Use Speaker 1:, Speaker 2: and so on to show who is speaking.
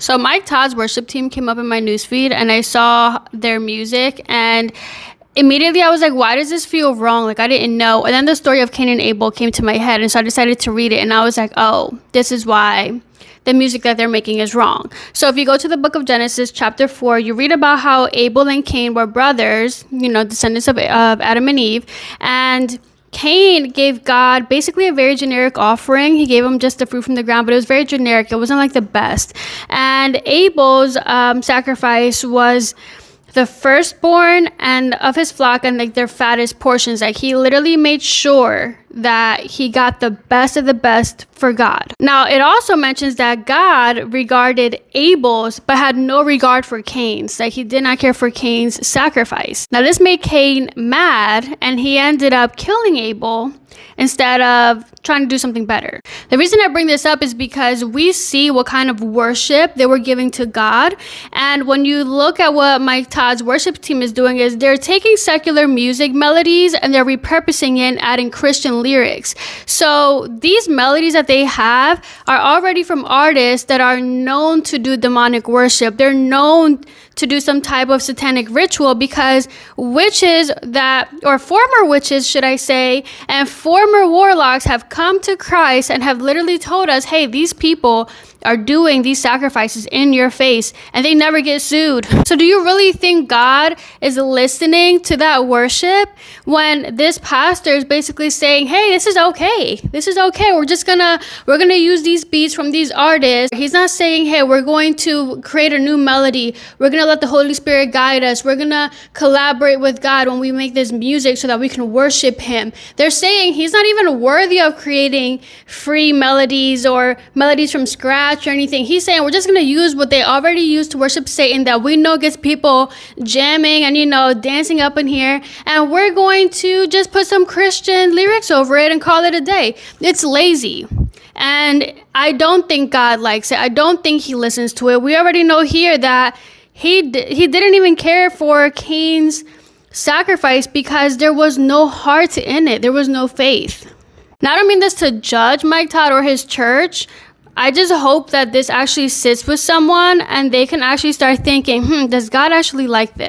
Speaker 1: So Mike Todd's worship team came up in my newsfeed and I saw their music, and immediately I was like, why does this feel wrong? Like, I didn't know. And then the story of Cain and Abel came to my head, and so I decided to read it, and I was like, oh, this is why the music that they're making is wrong. So if you go to the book of Genesis, chapter 4, you read about how Abel and Cain were brothers, descendants of Adam and Eve, and Cain gave God basically a very generic offering. He gave him just the fruit from the ground, but it was very generic. It wasn't like the best. And Abel's sacrifice was the firstborn and of his flock and like their fattest portions. Like, he literally made sure that he got the best of the best for God. Now, it also mentions that God regarded Abel's but had no regard for Cain's. Like, he did not care for Cain's sacrifice. Now, this made Cain mad, and he ended up killing Abel instead of trying to do something better. The reason I bring this up is because we see what kind of worship they were giving to God. And when you look at what Mike Todd's worship team is doing, is they're taking secular music melodies and they're repurposing it and adding Christian lyrics. So these melodies that they have are already from artists that are known to do demonic worship. They're known to do some type of satanic ritual, because witches or former witches, should I say, and former warlocks have come to Christ and have literally told us, hey, these people are doing these sacrifices in your face, and they never get sued. So do you really think God is listening to that worship when this pastor is basically saying, hey, this is okay. This is okay. We're gonna use these beats from these artists. He's not saying, hey, we're going to create a new melody. We're gonna let the Holy Spirit guide us. We're gonna collaborate with God when we make this music so that we can worship him. They're saying he's not even worthy of creating free melodies or melodies from scratch or anything. He's saying we're just going to use what they already use to worship Satan, that we know gets people jamming and dancing up in here, and we're going to just put some Christian lyrics over it and call it a day. It's lazy. And I don't think God likes it. I don't think he listens to it. We already know here that he didn't even care for Cain's sacrifice because there was no heart in it. There was no faith. Now, I don't mean this to judge Mike Todd or his church. I just hope that this actually sits with someone and they can actually start thinking, does God actually like this?